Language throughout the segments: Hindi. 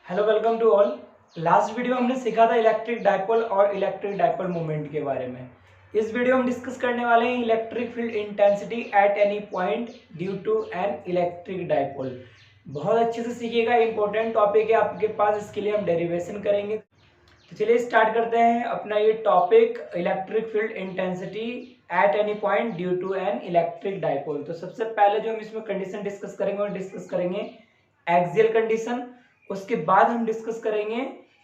Hello welcome to all. Last video में हमने सीखा था इलेक्ट्रिक डायपोल और इलेक्ट्रिक डायपोल मोमेंट के बारे में। इस वीडियो में हम डिस्कस करने वाले हैं electric field intensity at any point due to an electric dipole. बहुत अच्छे से सीखिएगा, इंपॉर्टेंट टॉपिक है आपके पास, इसके लिए हम डेरिवेशन करेंगे। तो चलिए स्टार्ट करते हैं अपना ये topic, electric field intensity at any point due to an electric dipole. तो सबसे पहले जो हम इसमें कंडीशन डिस्कस करेंगे वो डिस्कस करेंगे एक्सियल कंडीशन, उसके बाद हम डिस्कस करेंगे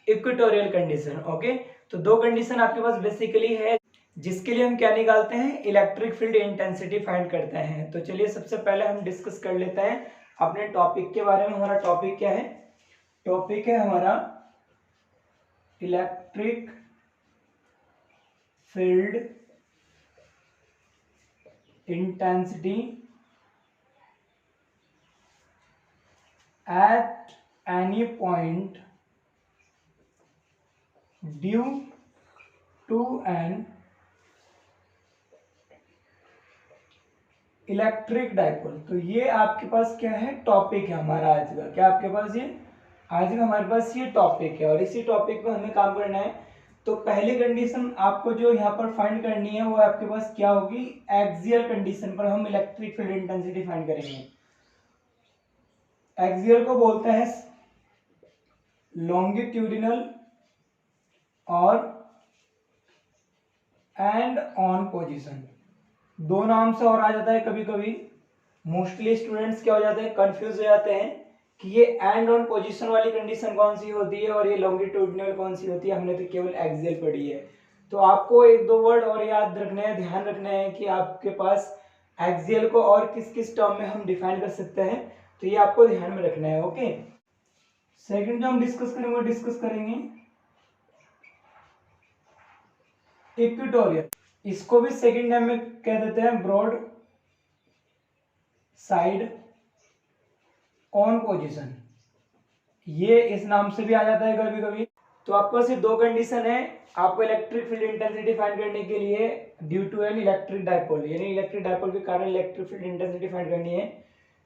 इक्वेटोरियल कंडीशन। ओके, तो दो कंडीशन आपके पास बेसिकली है जिसके लिए हम क्या निकालते हैं, इलेक्ट्रिक फील्ड इंटेंसिटी फाइंड करते हैं। तो चलिए सबसे पहले हम डिस्कस कर लेते हैं अपने टॉपिक के बारे में। हमारा टॉपिक क्या है? टॉपिक है हमारा electric field intensity eight any point due to an electric dipole. तो ये आपके पास क्या है, टॉपिक है हमारा आज का। क्या आपके पास ये आज का हमारे पास ये टॉपिक है और इसी टॉपिक पे हमें काम करना है। तो पहली कंडीशन आपको जो यहाँ पर फाइंड करनी है वो आपके पास क्या होगी, एक्सियल कंडीशन पर हम इलेक्ट्रिक फील्ड इंटेंसिटी फाइंड करेंगे। एक्सियल को बोलते हैं लॉन्गिट्यूडिनल और एंड ऑन पोजीशन, दो नाम से और आ जाता है। कभी कभी मोस्टली स्टूडेंट्स क्या हो जाते हैं, कंफ्यूज हो जाते हैं कि ये एंड ऑन पोजीशन वाली कंडीशन कौन सी होती है और ये लॉन्गिट्यूडिनल कौन सी होती है। हमने तो केवल एक्सियल पढ़ी है। तो आपको एक दो वर्ड और याद रखने हैं, ध्यान रखना है कि आपके पास एक्सियल को और किस किस टर्म में हम डिफाइन कर सकते हैं, तो ये आपको ध्यान में रखना है। ओके, सेकंड जो हम डिस्कस करेंगे वो डिस्कस करेंगे इक्वेटोरियल। इसको भी सेकंड नेम में कह देते हैं ब्रॉड साइड ऑन पोजीशन, ये इस नाम से भी आ जाता है कभी कभी। तो आपको सिर्फ दो कंडीशन है आपको इलेक्ट्रिक फील्ड इंटेंसिटी फाइंड करने के लिए due to an electric dipole, यानी इलेक्ट्रिक डायपोल के कारण इलेक्ट्रिक फील्ड इंटेंसिटी फाइंड करनी है।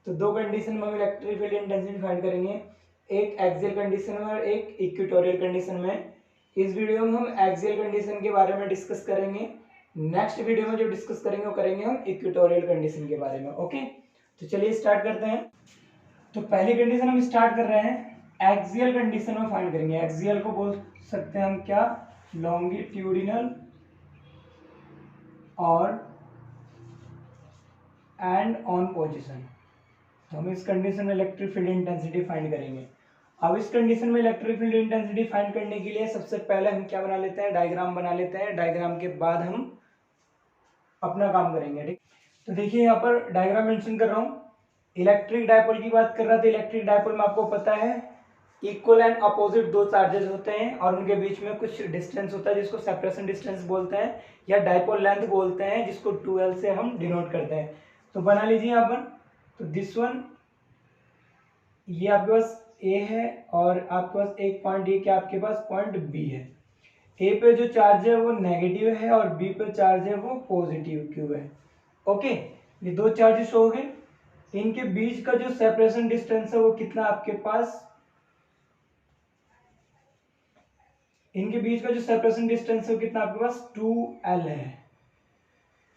तो दो कंडीशन में हम इलेक्ट्रिक फील्ड इंटेंसिटी फाइंड करेंगे, एक एक्सियल कंडीशन में और एक इक्वेटोरियल कंडीशन में। इस वीडियो में हम एक्सियल कंडीशन के बारे में डिस्कस करेंगे, नेक्स्ट वीडियो में जो डिस्कस करेंगे वो करेंगे हम इक्वेटोरियल कंडीशन के बारे में। ओके, तो चलिए स्टार्ट करते हैं। तो पहली कंडीशन हम स्टार्ट कर रहे हैं एक्सियल कंडीशन में फाइंड करेंगे। एक्सियल को बोल सकते हैं हम क्या, लॉन्गिट्यूडिनल और एंड ऑन पोजीशन। तो हम इस कंडीशन में इलेक्ट्रिक फील्ड इंटेंसिटी फाइंड करेंगे। अब इस कंडीशन में इलेक्ट्रिक फील्ड इंटेंसिटी फाइंड करने के लिए सबसे पहले हम क्या बना लेते हैं, डायग्राम बना लेते हैं। डायग्राम के बाद हम अपना काम करेंगे। ठीक, तो देखिए यहाँ पर डायग्राम मेंशन कर रहा हूँ। इलेक्ट्रिक डायपोल की बात कर रहा था। इलेक्ट्रिक डायपोल में आपको पता है इक्वल एंड अपोजिट दो चार्जेस होते हैं और उनके बीच में कुछ डिस्टेंस होता है जिसको सेपरेशन डिस्टेंस बोलते हैं या डायपोल लेंथ बोलते हैं, जिसको 2L से हम डिनोट करते हैं। तो बना लीजिए यहाँ पर। तो दिस वन, ये आपके पास ए है और आपके पास एक पॉइंट ए क्या आपके पास पॉइंट बी है। ए पे जो चार्ज है वो नेगेटिव है और बी पे चार्ज है वो पॉजिटिव क्यू है। ओके, ये दो चार्जेस हो गए। इनके बीच का जो सेपरेशन डिस्टेंस है वो कितना आपके पास, इनके बीच का जो सेपरेशन डिस्टेंस है वो कितना आपके पास 2L है।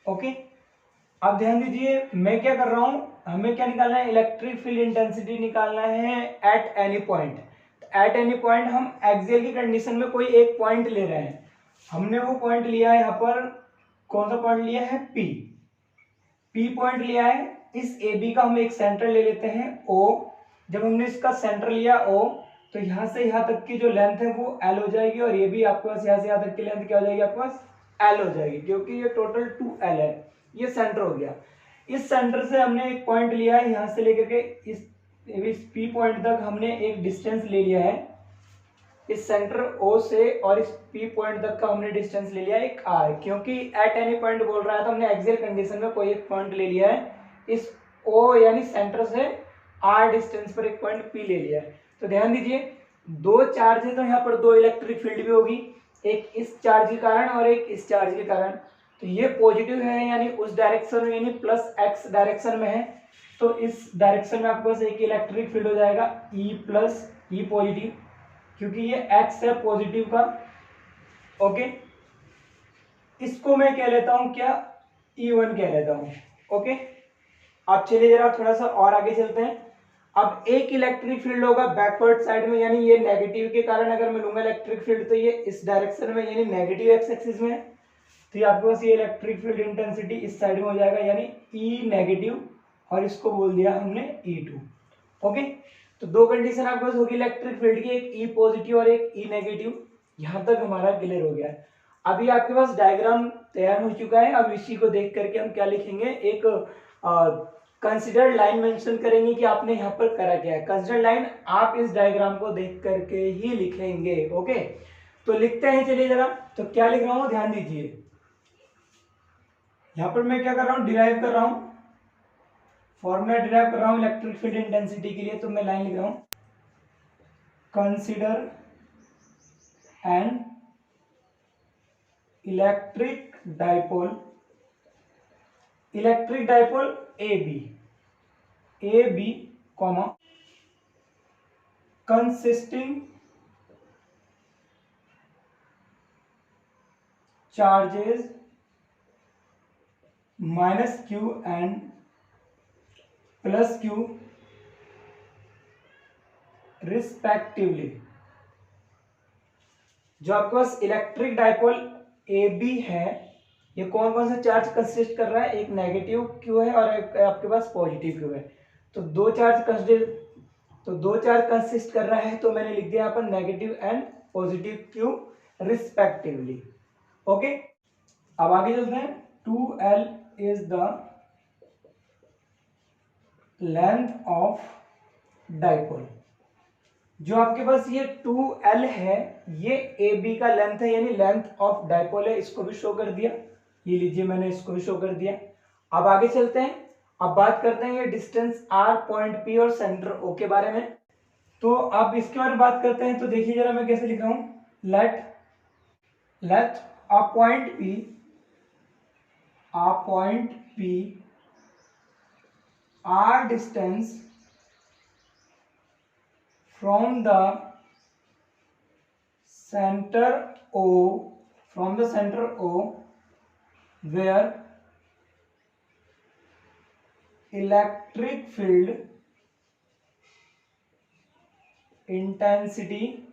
ओके, अब ध्यान दीजिए मैं क्या कर रहा हूं, हमें क्या निकालना है, इलेक्ट्रिक फील्ड इंटेंसिटी निकालना है eight any point. Eight any point हम एक्सियल की कंडीशन में कोई एक पॉइंट ले रहे हैं। हमने वो पॉइंट लिया है यहाँ पर, कौन सा पॉइंट लिया है, पी पॉइंट लिया है। इस ए बी का हम एक सेंटर ले लेते हैं ओ। जब हमने इसका सेंटर लिया ओ, तो यहाँ से यहाँ तक की जो लेंथ है वो एल हो जाएगी और ये भी आपके पास यहाँ से यहाँ तक की लेंथ क्या हो जाएगी, आपके पास एल हो जाएगी, क्योंकि ये टोटल 2L है। ये सेंटर हो गया। इस सेंटर से हमने एक पॉइंट लिया है, यहाँ से लेकर के इस पी पॉइंट तक हमने एक डिस्टेंस ले लिया है। इस सेंटर ओ से और इस पी पॉइंट तक का हमने डिस्टेंस ले लिया है एक आर, क्योंकि एट एनी पॉइंट बोल रहा है तो हमने एक्सियल कंडीशन में कोई एक पॉइंट ले लिया है। इस ओ यानी सेंटर से आर डिस्टेंस पर एक पॉइंट पी ले लिया है। तो ध्यान दीजिए दो चार्ज है तो यहाँ पर दो इलेक्ट्रिक फील्ड भी होगी, एक इस चार्ज के कारण और एक इस चार्ज के कारण। तो ये पॉजिटिव है यानी उस डायरेक्शन में, यानी प्लस एक्स डायरेक्शन में है, तो इस डायरेक्शन में आपके पास एक इलेक्ट्रिक फील्ड हो जाएगा ई प्लस ई पॉजिटिव। क्योंकि ये x है पॉजिटिव का। ओके, इसको मैं कह लेता हूं क्या, E1 कह लेता हूं। ओके, अब चलिए जरा थोड़ा सा और आगे चलते हैं। अब एक इलेक्ट्रिक फील्ड होगा बैकवर्ड साइड में, यानी ये नेगेटिव के कारण अगर मैं लूंगा इलेक्ट्रिक फील्ड तो ये इस डायरेक्शन में यानी नेगेटिव एक्स एक्सिस में है। तो ये आपके पास ये इलेक्ट्रिक फील्ड इंटेंसिटी इस साइड में हो जाएगा यानी E नेगेटिव, और इसको बोल दिया हमने E2। ओके, तो दो कंडीशन आपके पास होगी इलेक्ट्रिक फील्ड की, एक E पॉजिटिव और एक E नेगेटिव। यहां तक हमारा क्लियर हो गया है। अभी आपके पास डायग्राम तैयार हो चुका है। अब इसी को देख करके हम क्या लिखेंगे, एक कंसिडर लाइन मेंशन करेंगे कि आपने यहाँ पर करा क्या है। कंसिडर लाइन आप इस डायग्राम को देख करके ही लिखेंगे। ओके, तो लिखते हैं, चलिए जरा। तो क्या लिख रहा हूं, ध्यान दीजिए। यहां पर मैं क्या कर रहा हूं, डिराइव कर रहा हूं, फॉर्मूला डिराइव कर रहा हूं इलेक्ट्रिक फील्ड इंटेंसिटी के लिए। तो मैं लाइन लिख रहा हूं, consider an electric dipole, electric dipole A B comma consisting charges minus Q and plus Q respectively. जो आपके पास इलेक्ट्रिक डाइपोल ए बी है, ये कौन कौन सा चार्ज कंसिस्ट कर रहा है, एक नेगेटिव क्यू है और एक आपके पास पॉजिटिव क्यू है। तो दो चार्ज कंसिस्ट कर रहा है, तो मैंने लिख दिया यहाँ पर negative and positive Q respectively. Okay, अब आगे चलते हैं। 2L is the length of dipole. जो आपके पास ये 2L है, ये AB का लेंथ है यानी लेंथ ऑफ डाइपोल है। इसको भी शो कर दिया, ये लीजिए मैंने इसको भी शो कर दिया। अब आगे चलते हैं। अब बात करते हैं ये डिस्टेंस R, पॉइंट P और सेंटर O के बारे में। तो अब इसके बारे में बात करते हैं। तो देखिए जरा मैं कैसे लिख रहा हूं, let a point P R distance from the center O, where electric field intensity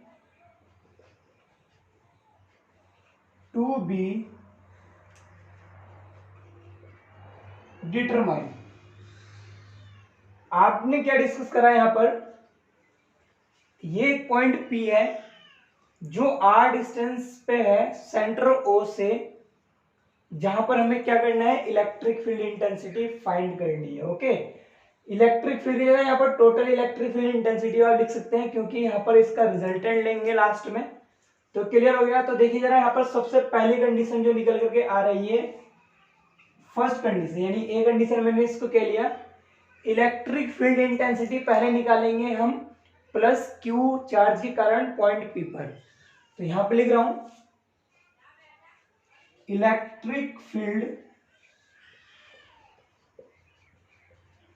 to be determined। आपने क्या डिस्कस करा है यहाँ पर, ये एक पॉइंट P है जो R डिस्टेंस पे है सेंटर O से, जहां पर हमें क्या करना है, इलेक्ट्रिक फील्ड इंटेंसिटी फाइंड करनी है। ओके, इलेक्ट्रिक फील्ड यहाँ पर टोटल इलेक्ट्रिक फील्ड इंटेंसिटी आप लिख सकते हैं, क्योंकि यहाँ पर इसका रिजल्टेंट लेंगे लास्ट में। तो क्लियर हो गया। तो देखिए जरा यहाँ पर सबसे पहली कंडीशन जो निकल करके आ रही है, फर्स्ट कंडीशन यानी ए कंडीशन, मैंने इसको कह लिया इलेक्ट्रिक फील्ड इंटेंसिटी पहले निकालेंगे हम प्लस क्यू चार्ज के कारण पॉइंट P पर। तो यहां पे लिख रहा हूं electric field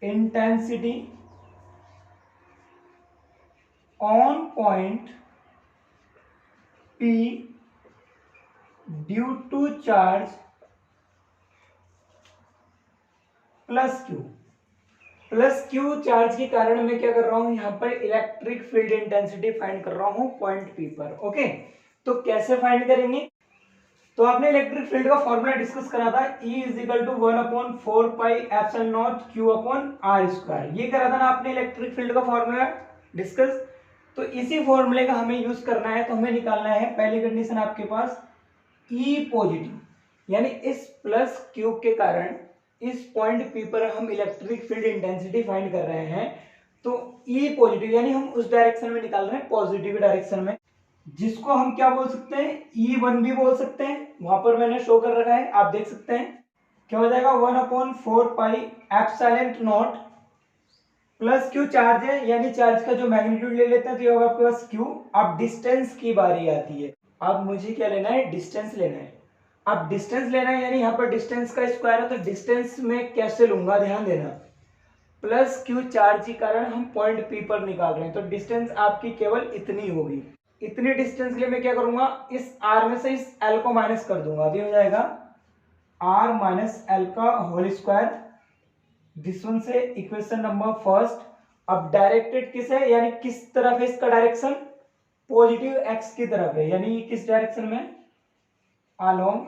intensity on point P due to charge plus Q charge के कारण मैं क्या कर रहा हूं, यहां पर इलेक्ट्रिक फील्ड इंटेंसिटी फाइंड कर रहा हूं पॉइंट P पर। ओके, तो कैसे फाइंड करेंगे, तो आपने इलेक्ट्रिक फील्ड का फॉर्मूला डिस्कस करा था, E is equal to 1/4 pi epsilon naught Q upon R square. ये करा था ना आपने इलेक्ट्रिक फील्ड का फॉर्मूला डिस्कस। तो इसी फॉर्मूले का हमें यूज करना है। तो हमें निकालना है पहली कंडीशन आपके पास E पॉजिटिव, यानी इस प्लस Q के कारण इस पॉइंट P पर हम इलेक्ट्रिक फील्ड इंटेंसिटी फाइंड कर रहे हैं। तो E पॉजिटिव यानी हम उस डायरेक्शन में निकाल रहे हैं, पॉजिटिव डायरेक्शन में, जिसको हम क्या बोल सकते हैं, E1 भी बोल सकते हैं। वहां पर मैंने शो कर रखा है, आप देख सकते हैं। क्या हो जाएगा, 1/4 pi epsilon not plus Q charge है, यानी चार्ज का जो मैग्नीट्यूड ले लेते हैं तो ये होगा आपके पास Q। अब डिस्टेंस की बारी आती है। अब मुझे क्या लेना है, डिस्टेंस लेना है। अब डिस्टेंस लेना है यानी यहाँ पर डिस्टेंस का स्क्वायर है, तो डिस्टेंस में कैसे लूंगा, ध्यान देना। प्लस क्यू चार्ज के कारण हम पॉइंट P पर निकाल रहे हैं, तो डिस्टेंस आपकी केवल इतनी होगी। इतनी डिस्टेंस के लिए मैं क्या करूंगा, इस r में से इस l को माइनस कर दूंगा, अभी हो जाएगा r माइनस एल का होल स्क्वायर। दिस वन से इक्वेशन नंबर फर्स्ट। अब डायरेक्टेड किस है, यानी किस तरफ है इसका डायरेक्शन, पॉजिटिव x की तरफ है, यानी किस डायरेक्शन में, along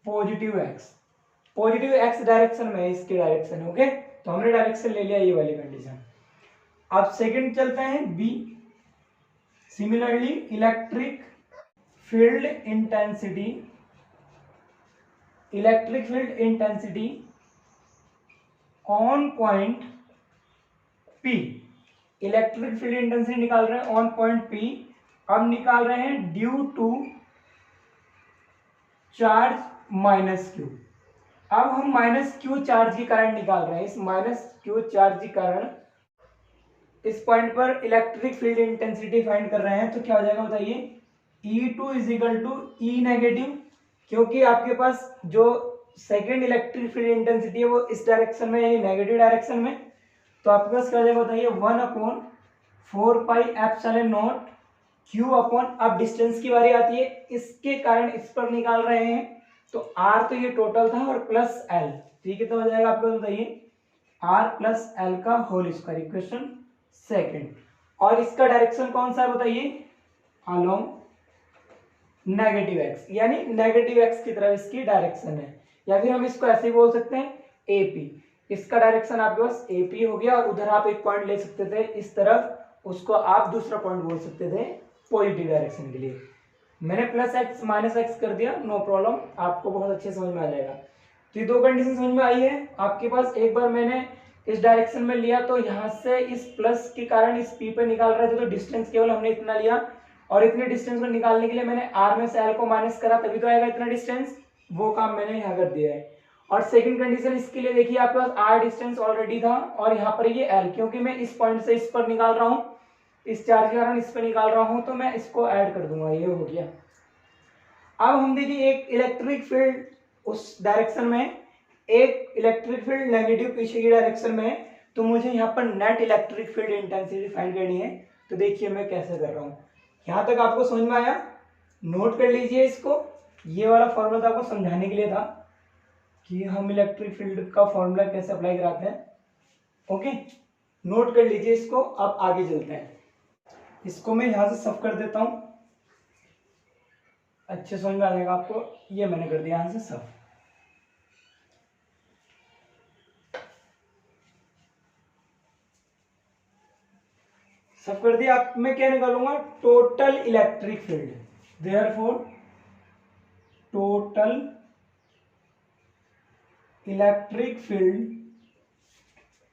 positive x, positive x direction में है इसकी डायरेक्शन। ओके, तो हमने डायरेक्शन ले लिया, ये वाली कंडीशन। अब सेकंड चलते हैं B. Similarly electric field intensity, electric field intensity on point P, electric field intensity निकाल रहे हैं ऑन पॉइंट P। अब निकाल रहे हैं due to charge minus Q. अब हम माइनस क्यू चार्ज की कारण निकाल रहे हैं, इस माइनस क्यू चार्ज के कारण इस पॉइंट पर इलेक्ट्रिक फील्ड इंटेंसिटी फाइंड कर रहे हैं। तो क्या हो जाएगा बताइए, E2 is equal to E negative, क्योंकि आपके पास जो सेकेंड इलेक्ट्रिक फील्ड इंटेंसिटी है वो इस डायरेक्शन में, यानी नेगेटिव डायरेक्शन में। तो आपके पास क्या हो जाएगा बताइए, 1/4 pi epsilon not Q upon, अब डिस्टेंस की बारी आती है, इसके कारण इस पर निकाल रहे हैं, तो r तो ये टोटल था और प्लस l, ठीक है। तो हो जाएगा आपको बताइए r प्लस l का होल स्क्वायर, इक्वेशन सेकेंड। और इसका डायरेक्शन कौन सा है बताइए, अलोंग नेगेटिव x, यानी नेगेटिव x की तरफ इसकी डायरेक्शन है, या फिर हम इसको ऐसे ही बोल सकते हैं AP। इसका डायरेक्शन आपके पास AP हो गया, और उधर आप एक पॉइंट ले सकते थे इस तरफ, उसको आप दूसरा पॉइंट बोल सकते थे पॉजिटिव डायरेक्शन के लिए। मैंने प्लस एक्स माइनस एक्स कर दिया, नो प्रॉब्लम, आपको बहुत अच्छे समझ में आ जाएगा। तो ये दो कंडीशन समझ में आई है आपके पास। एक बार मैंने इस डायरेक्शन में लिया, तो यहाँ से इस प्लस के कारण इस P पे निकाल रहे थे, तो डिस्टेंस केवल हमने इतना लिया, और इतने डिस्टेंस को निकालने के लिए मैंने r में से l को माइनस करा, तभी तो आएगा इतना डिस्टेंस, वो काम मैंने यहाँ कर दिया है। और सेकंड कंडीशन इसके लिए देखिए, आपके पास r डिस्टेंस ऑलरेडी था, और यहाँ पर ये l, क्योंकि मैं इस पॉइंट से इस पर निकाल रहा हूँ, इस चार्ज के कारण इस पर निकाल रहा हूँ, तो मैं इसको ऐड कर दूंगा, ये हो गया। अब हम देखिए एक इलेक्ट्रिक फील्ड उस डायरेक्शन में, एक इलेक्ट्रिक फील्ड नेगेटिव पीछे की डायरेक्शन में है, तो मुझे यहाँ पर net electric field intensity find करनी है। तो देखिए मैं कैसे कर रहा हूँ, यहाँ तक आपको समझ में आया, नोट कर लीजिए इसको। ये वाला फॉर्मूला आपको समझाने के लिए था कि हम इलेक्ट्रिक फील्ड का फॉर्मूला कैसे अप्लाई कराते हैं। ओके, नोट कर लीजिए इसको। अब आगे चलते हैं, इसको मैं यहाँ से सब कर देता हूँ, अच्छे समझ में आ जाएगा आपको। ये मैंने कर दिया यहाँ से सब। सब कर दिया। अब मैं क्या निकालूंगा, total electric field, therefore total electric field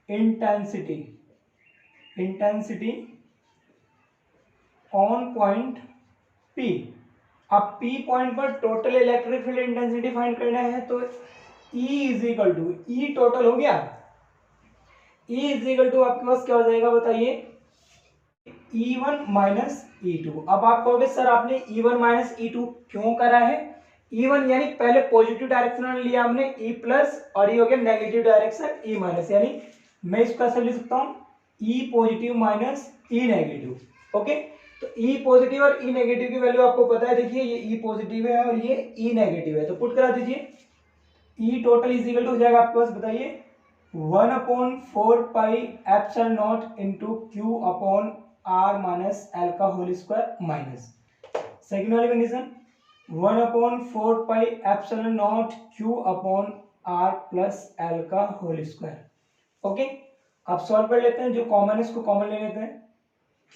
intensity, intensity on point P। अब P पॉइंट पर total electric field intensity find करना है, तो E is equal to, E total हो गया, E इज इक्वल टू आपके पास क्या हो जाएगा बताइए, E1 माइनस E2। अब आप कहोगे सर आपने E1 माइनस E2 क्यों करा है, E1 यानी पहले पॉजिटिव डायरेक्शन में लिया हमने E प्लस, और ये हो गया नेगेटिव डायरेक्शन E माइनस, यानी मैं इसको ऐसे लिख सकता हूँ E positive minus E negative. Okay, तो E पॉजिटिव और E नेगेटिव की वैल्यू आपको पता है, देखिए ये E पॉजिटिव है और ये E नेगेटिव है, तो पुट करा दीजिए। E total is equal to हो जाएगा आपके पास बताइए 1/4 pi epsilon naught into Q upon R minus L का होल स्क्वायर माइनस सेकेंड वाली condition 1/4 pi epsilon naught Q upon R plus L का होल स्क्वायर। ओके, अब सॉल्व कर लेते हैं, जो कॉमन है इसको कॉमन ले लेते हैं।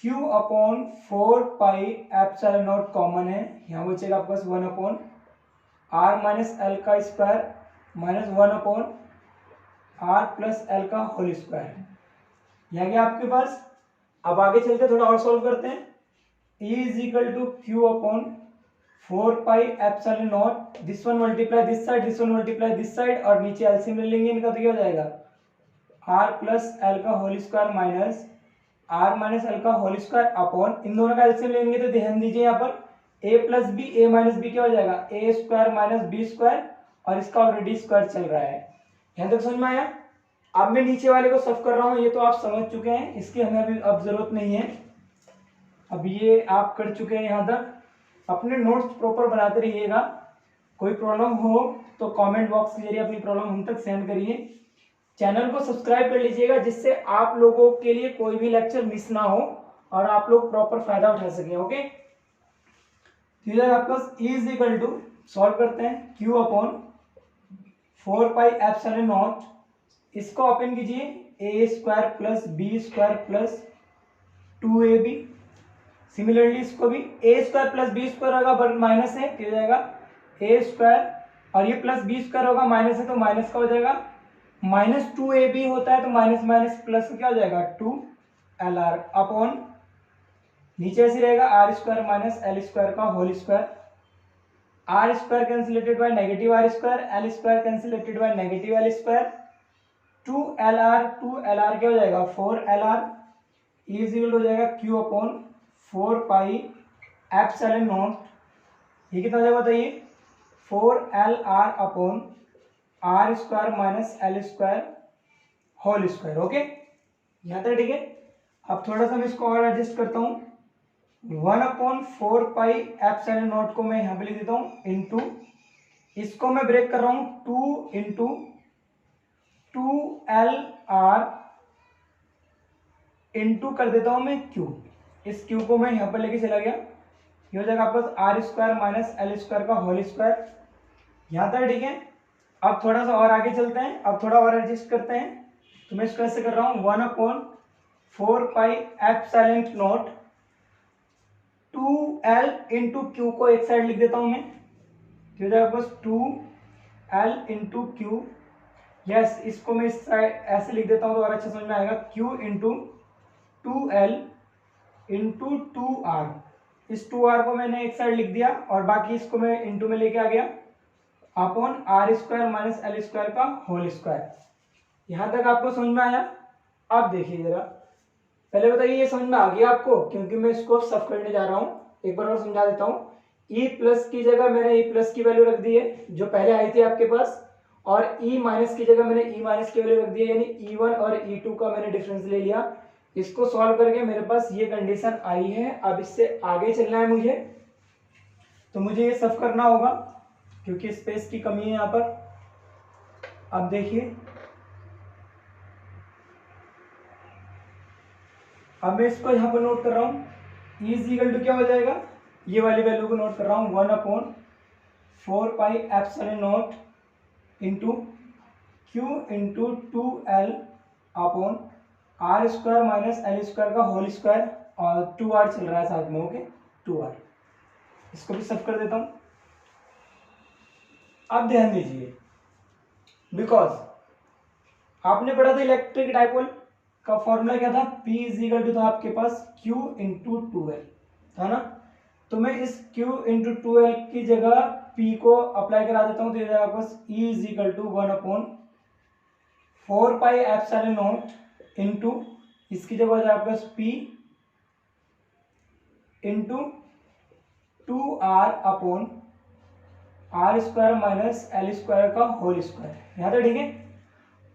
Q upon 4 pi epsilon not common है, यहाँ बचेगा आपके पास 1/R माइनस L का square minus 1/R plus L का होल स्क्वायर, यहाँ गया आपके पास। अब आगे चलते थोड़ा और सॉल्व करते हैं। E is equal to Q upon 4 pi epsilon naught, this one multiply this side, this one multiply this side, और नीचे एलसीएम ले लेंगे इनका, तो क्या हो जाएगा R प्लस L का whole square minus R minus L का होल स्क्वायर अपॉन, इन दोनों का एलसीएम लेंगे तो ध्यान दीजिए यहाँ पर A plus B, A minus B क्या हो जाएगा A square minus B square, और इसका ऑलरेडी स्क्वायर चल रहा है। यहाँ तक समझ में आया। अब मैं नीचे वाले को सॉल्व कर रहा हूँ, ये तो आप समझ चुके हैं, इसकी हमें अभी अब जरूरत नहीं है। अब ये आप कर चुके हैं यहाँ तक, अपने नोट्स प्रॉपर बनाते रहिएगा। कोई प्रॉब्लम हो तो कमेंट बॉक्स के जरिए अपनी प्रॉब्लम हम तक सेंड करिए। चैनल को सब्सक्राइब कर लीजिएगा जिससे आप लोगों के लिए कोई भी लेक्चर मिस ना हो और आप लोग प्रॉपर फायदा उठा सकें। ओके, तो आपका E is equal to, solve करते हैं, Q upon 4 pi epsilon naught, इसको ओपन कीजिए, a square plus b square plus 2ab। Similarly इसको भी a square plus b square होगा बट माइनस है, क्या हो जाएगा ए स्क्वायर, और ये प्लस बी स्क्वायर होगा, माइनस है तो माइनस का हो जाएगा, माइनस 2ab होता है तो माइनस माइनस प्लस क्या हो जाएगा 2lr अपॉन, नीचे ऐसे रहेगा r square minus L square का whole square, r square cancelated by negative r square, l square cancelated by negative l square, 2lr क्या हो जाएगा 4lr, इज इक्वल हो जाएगा Q upon 4 pi epsilon naught, ये कितना हो जाएगा बताइए 4lr upon R square minus L square whole square. Okay, यहाँ तक ठीक है। अब थोड़ा सा मैं इसको और एडजस्ट करता हूँ, 1 अपॉन 4 पाई एप्सिलॉन नॉट को मैं यहाँ पे लिख देता हूँ इंटू, इसको मैं ब्रेक कर रहा हूँ 2 इंटू 2lr इंटू कर देता हूँ मैं Q, इस Q को मैं यहाँ पर लेके चला गया, ये हो जाएगा आपका R square minus L square का होल स्क्वायर। यहाँ तक ठीक है। अब थोड़ा सा और आगे चलते हैं, अब थोड़ा और एडजस्ट करते हैं, तो मैं इसको ऐसे कर रहा हूँ 1 upon 4 pi epsilon not 2l into Q को एक साइड लिख देता हूँ मैं, हो जाएगा बस 2l इंटू Q, यस इसको मैं इस साइड ऐसे लिख देता हूँ तो और अच्छा समझ में आएगा, Q into 2l into 2r, इस 2r को मैंने एक साइड लिख दिया और बाकी इसको मैं इंटू में लेके आ गया upon R square minus L square का होल स्क्वायर। यहाँ तक आपको समझ में आया? अब देखिए जरा, पहले बताइए ये समझ में आ गया आपको? क्योंकि मैं इसको सब करने जा रहा हूँ, एक बार और समझा देता हूँ। ई प्लस की जगह मैंने ई प्लस की वैल्यू रख दी है जो पहले आई थी आपके पास, और ई माइनस की जगह मैंने ई माइनस की वैल्यू रख दी है, यानी E1 और E2 का मैंने डिफरेंस ले लिया। इसको सॉल्व करके मेरे पास ये कंडीशन आई है। अब इससे आगे चलना है मुझे, तो मुझे ये सब करना होगा क्योंकि स्पेस की कमी है यहाँ पर। अब देखिए, अब मैं इसको यहाँ पर नोट कर रहा हूँ, E इज इक्वल टू क्या हो जाएगा, ये वाली वैल्यू को नोट कर रहा हूँ 1 upon 4 pi epsilon naught into Q into 2l upon R square minus L square का होल स्क्वायर, और 2r चल रहा है साथ में। ओके, 2r, इसको भी सब कर देता हूँ। अब ध्यान दीजिए, बिकॉज आपने पढ़ा था इलेक्ट्रिक डाइपोल का फॉर्मूला क्या था, P इज इक्वल टू था आपके पास Q इंटू 2l था ना, तो मैं इस Q इंटू 2l की जगह P को अप्लाई करा देता हूँ, तो ये जाएगा बस E is equal to 1 upon 4 pi epsilon naught into, इसकी जगह हो जाएगा बस P into 2r upon R square minus L square का होल स्क्वायर। यहाँ तक ठीक है।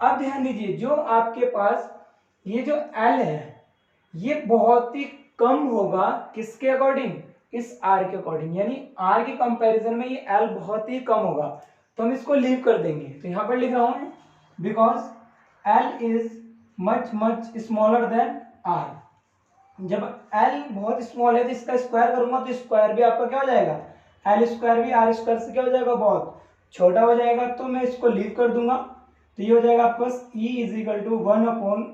अब ध्यान दीजिए, जो आपके पास ये जो L है ये बहुत ही कम होगा, किसके अकॉर्डिंग, इस R के अकॉर्डिंग, यानी R के कंपैरिजन में ये L बहुत ही कम होगा, तो हम इसको लीव कर देंगे। तो यहाँ पर लिख रहा हूँ because L is much much smaller than R। जब L बहुत स्मॉल है तो इसका स्क्वायर करूंगा तो स्क्वायर भी आपका क्या हो जाएगा, L स्क्वायर भी R स्क्वायर से क्या हो जाएगा, बहुत छोटा हो जाएगा, तो मैं इसको लीव कर दूंगा। तो ये हो जाएगा आपके पास E is equal to 1 upon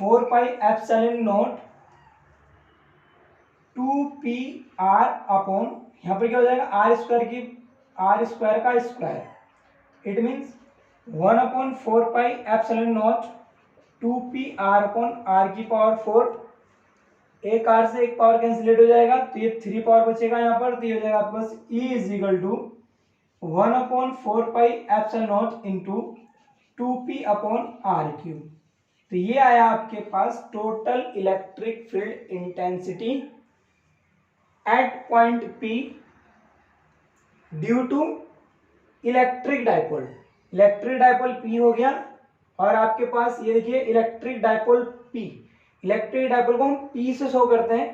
4 pi epsilon naught 2pr upon, यहाँ पर क्या हो जाएगा आर स्क्वायर का square, it means 1 upon 4 pi epsilon naught 2pr upon r की पावर 4, एक r से एक पावर कैंसिलेट हो जाएगा तो ये 3 पावर बचेगा यहाँ पर, तो ये हो जाएगा आपके पास E is equal to 1 upon 4 pi epsilon naught into 2p upon r cube. तो ये आया आपके पास total electric field intensity at point P due to electric dipole. Electric dipole P हो गया, और आपके पास ये देखिए electric dipole P, electric dipole को हम P से शो करते हैं,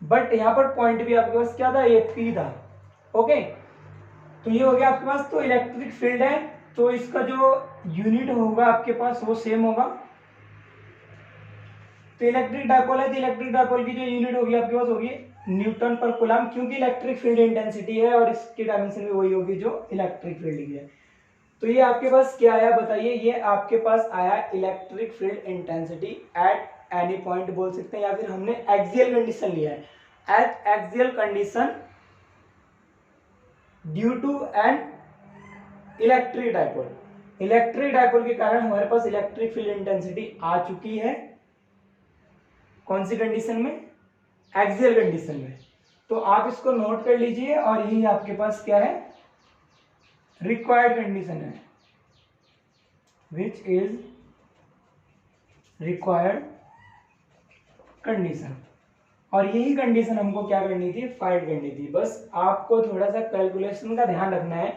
बट यहाँ पर पॉइंट भी आपके पास क्या था, ये पी था। ओके, तो ये हो गया आपके पास। तो इलेक्ट्रिक फील्ड है तो इसका जो यूनिट होगा आपके पास वो सेम होगा। तो इलेक्ट्रिक डायपोल है तो इलेक्ट्रिक डायपोल की जो यूनिट होगी आपके पास होगी न्यूटन पर कूलम, क्योंकि इलेक्ट्रिक फील्ड इंटेंसिटी है और इसकी डायमेंशन भी वही होगी जो इलेक्ट्रिक फील्ड की है। तो ये आपके पास क्या आया बताइए, ये आपके पास आया electric field intensity at any point बोल सकते हैं, या फिर हमने एक्सियल कंडीशन लिया है, at axial condition due to an electric dipole. Electric dipole के कारण हमारे पास इलेक्ट्रिक फील्ड इंटेंसिटी आ चुकी है। कौन सी कंडीशन में, एक्सियल कंडीशन में। तो आप इसको नोट कर लीजिए और यही आपके पास क्या है, रिक्वायर्ड कंडीशन है, विच इज रिक्वायर्ड कंडीशन। और यही कंडीशन हमको क्या करनी थी, फाइंड करनी थी। बस आपको थोड़ा सा कैलकुलेशन का ध्यान रखना है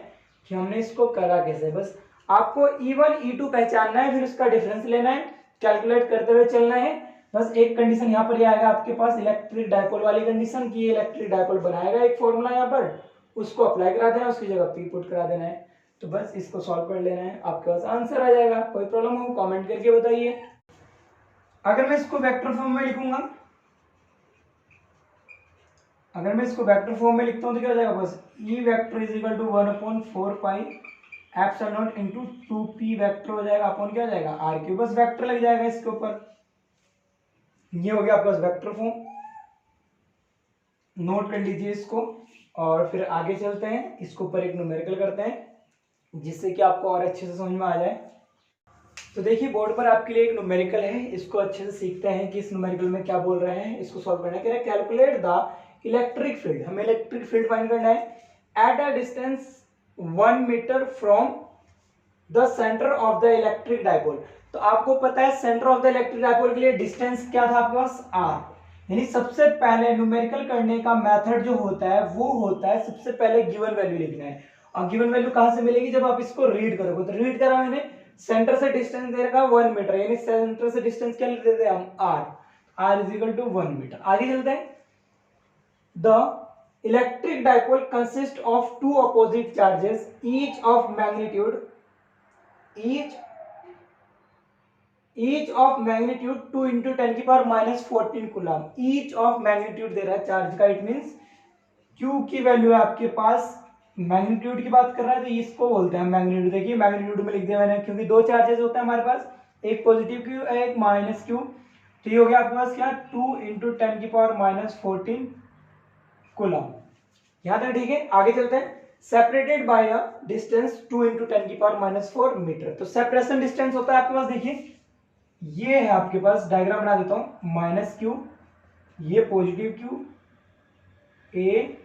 कि हमने इसको करा कैसे। बस आपको E1 E2 पहचानना है, फिर उसका डिफरेंस लेना है, कैलकुलेट करते हुए चलना है। बस एक कंडीशन यहाँ पर ये आएगा आपके पास इलेक्ट्रिक डायपोल वाली कंडीशन की, इलेक्ट्रिक डायपोल बनाएगा एक फॉर्मूला यहाँ पर, उसको अप्लाई करा देना, उसकी जगह पी पुट करा देना है। तो बस इसको सॉल्व कर लेना है, आपके पास आंसर आ जाएगा। कोई प्रॉब्लम हो कमेंट करके बताइए। अगर मैं इसको वेक्टर फॉर्म में लिखूंगा, अगर मैं इसको वेक्टर फॉर्म में लिखता हूँ तो क्या हो जाएगा, बस E vector is equal to 1/4 pi epsilon naught into 2p vector हो जाएगा अपॉन क्या हो जाएगा आर क्यूब। बस वेक्टर लग जाएगा इसके ऊपर। ये हो गया आपके पास वेक्टर फॉर्म, नोट कर लीजिए इसको। और फिर आगे चलते हैं, इसके ऊपर एक न्यूमेरिकल करते हैं जिससे कि आपको और अच्छे से समझ में आ जाए। तो देखिए बोर्ड पर आपके लिए एक न्यूमेरिकल है, इसको अच्छे से सीखते हैं कि इस न्यूमेरिकल में क्या बोल रहे हैं। इसको सॉल्व करना है, कैलकुलेट द इलेक्ट्रिक फील्ड, हमें इलेक्ट्रिक फील्ड फाइंड करना है at a distance 1 metre from the centre of the electric dipole. तो आपको पता है centre of the electric dipole के लिए डिस्टेंस क्या था आपके पास, आर। यानी सबसे पहले न्यूमेरिकल करने का मेथड जो होता है वो होता है सबसे पहले गिवन वैल्यू लिखना है। और गिवन वैल्यू कहां से मिलेगी, जब आप इसको रीड करोगे। तो रीड करा मैंने, सेंटर से डिस्टेंस दे रखा 1 मीटर, यानी सेंटर से डिस्टेंस क्या लेते थे हम, R is equal to 1 metre. आगे चलते हैं। The electric dipole consist of two opposite charges each of magnitude each of magnitude 2 into 10 की power -14 coulomb. each of magnitude दे रहा है चार्ज का, इट मींस Q की वैल्यू है आपके पास, मैग्नीट्यूड की बात कर रहा है तो इसको बोलते हैं मैग्नीट्यूड। देखिए मैग्नीट्यूड में लिख दिया मैंने, क्योंकि दो चार्जेस होते हैं हमारे पास, एक पॉजिटिव Q एक माइनस Q। तो ये हो गया आपके पास क्या, 2 into 10 की पावर -14 कूलम। यहां तक ठीक है। आगे चलते हैं। Separated by a distance 2 into 10 की पावर -4 मीटर। तो सेपरेशन डिस्टेंस होता है आपके पास, देखिए ये है आपके पास, डायग्राम बना देता हूं, -Q, ये पॉजिटिव Q, ए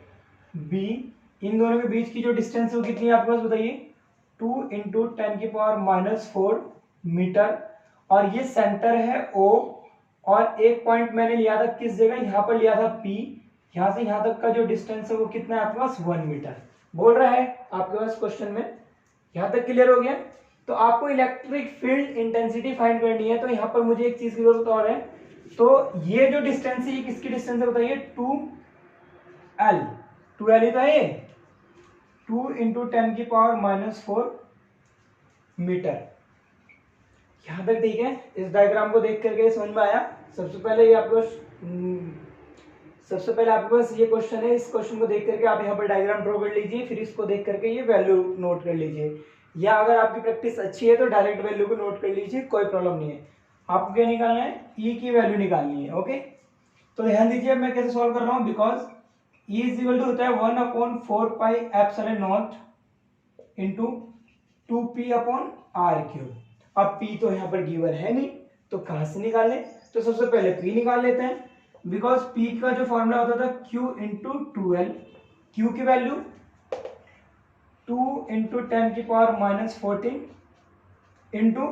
बी, इन दोनों के बीच की जो डिस्टेंस है वो कितनी है आपके पास बताइए, 2 into 10 की पावर -4 मीटर। और ये सेंटर है O, और एक पॉइंट मैंने लिया था किस जगह, यहां पर लिया था P। यहां से यहां तक का जो डिस्टेंस है वो कितना है आपके पास, 1 मीटर बोल रहा है आपके पास क्वेश्चन में। यहां तक क्लियर हो गया। तो आपको इलेक्ट्रिक फील्ड इंटेंसिटी फाइंड करनी है, तो यहां पर मुझे एक चीज की जरूरत और है। तो ये जो डिस्टेंस है ये किसकी डिस्टेंस है बताइए, 2L। 2L ही तो है ये, 2 into 10 की पावर -4 मीटर। यहां तक ठीक है। इस डायग्राम को देख करके समझ में आया। सबसे पहले ये आपको सबसे पहले आपके पास ये क्वेश्चन है, इस क्वेश्चन को देख करके आप यहाँ पर डायग्राम ड्रॉ कर लीजिए, फिर इसको देख करके ये वैल्यू नोट कर लीजिए। या अगर आपकी प्रैक्टिस अच्छी है तो डायरेक्ट वैल्यू को नोट कर लीजिए, कोई प्रॉब्लम नहीं है। आपको क्या निकालना है, ई की वैल्यू निकालनी है। ओके, तो ध्यान दीजिए अब मैं कैसे सॉल्व कर रहा हूँ। Because E is equal to होता है 1/4 pi epsilon naught into 2p/r³। अब p तो यहाँ पर गिवन है नहीं, तो कहां से निकालें, तो सबसे पहले p निकाल लेते हैं। बिकॉज p का जो फॉर्मूला होता था q इंटू 2l, q की वैल्यू 2 into 10 की पावर -14 इंटू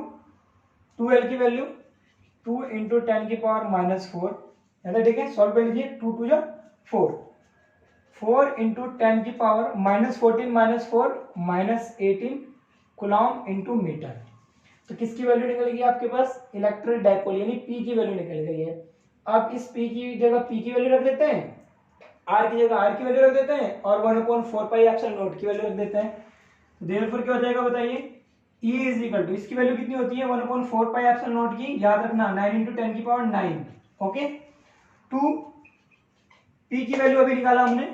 2l की वैल्यू 2 into 10 की पावर -4, ऐसा ठीक है। सॉल्व कर लीजिए, 2 2 जा 4, 4 into 10 की पावर -14 -4 -18 कूलम इंटू मीटर। तो किसकी वैल्यू निकल गई आपके पास, इलेक्ट्रिक डायपोल यानी P की वैल्यू निकल गई है। अब इस p की जगह p की वैल्यू रख देते हैं, r की जगह r की वैल्यू रख देते हैं और 1/4πε0 की वैल्यू रख देते हैं। देयरफॉर क्या हो जाएगा बताइए, E इज इक्वल टू, इसकी वैल्यू कितनी होती है 1/4πε0 की, याद रखना 9 × 10⁹ ओके। टू p की वैल्यू अभी निकाला हमने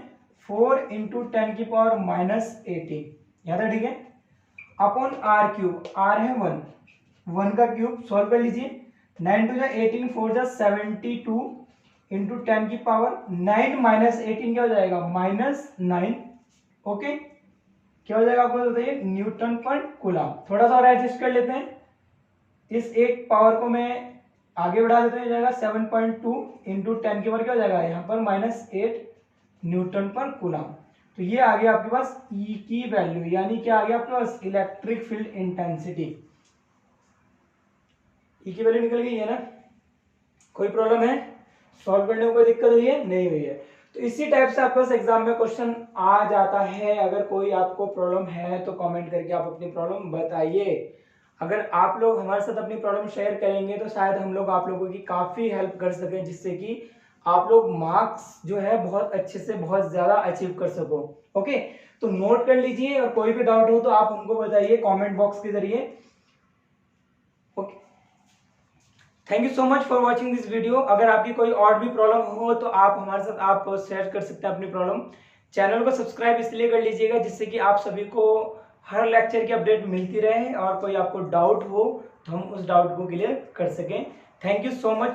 4 × 10⁻18, याद है ठीक है, अपॉन r क्यूब, r है 1 का क्यूब, सॉल्व कर लीजिए, 9 2 18 4 72 × 10⁻9 -18 क्या हो जाएगा -9 ओके। क्या हो जाएगा आपको बताइए, न्यूटन पर कूलम। थोड़ा सा और एडजस्ट कर लेते हैं, इस एक पावर को मैं आगे बढ़ा देते हैं, जाएगा 7.2 × 10 के पावर क्या हो जाएगा यहाँ पर -8 न्यूटन पर कूलम। तो ये आ गया आपके पास E की वैल्यू, यानी क्या आ गया आपके पास इलेक्ट्रिक फील्ड इंटेंसिटी। E की वैल्यू निकल गई है ना, कोई प्रॉब्लम है, सॉल्व करने में कोई दिक्कत हुई है, नहीं हुई है। तो इसी टाइप से आपके पास एग्जाम में क्वेश्चन आ जाता है। अगर कोई आपको प्रॉब्लम है तो कमेंट करके आप अपनी प्रॉब्लम बताइए। अगर आप लोग हमारे साथ अपनी प्रॉब्लम शेयर करेंगे तो शायद हम लोग आप लोगों की काफ़ी हेल्प कर सकें, जिससे कि आप लोग मार्क्स जो है बहुत अच्छे से बहुत ज़्यादा अचीव कर सको। ओके, तो नोट कर लीजिए और कोई भी डाउट हो तो आप हमको बताइए कमेंट बॉक्स के जरिए। Okay, thank you so much for watching this video. अगर आपकी कोई और भी प्रॉब्लम हो तो आप हमारे साथ आप शेयर कर सकते हैं अपनी प्रॉब्लम। चैनल को सब्सक्राइब इसलिए कर लीजिएगा जिससे कि आप सभी को हर लेक्चर की अपडेट मिलती रहे, और कोई आपको डाउट हो तो हम उस डाउट को क्लियर कर सकें। Thank you so much.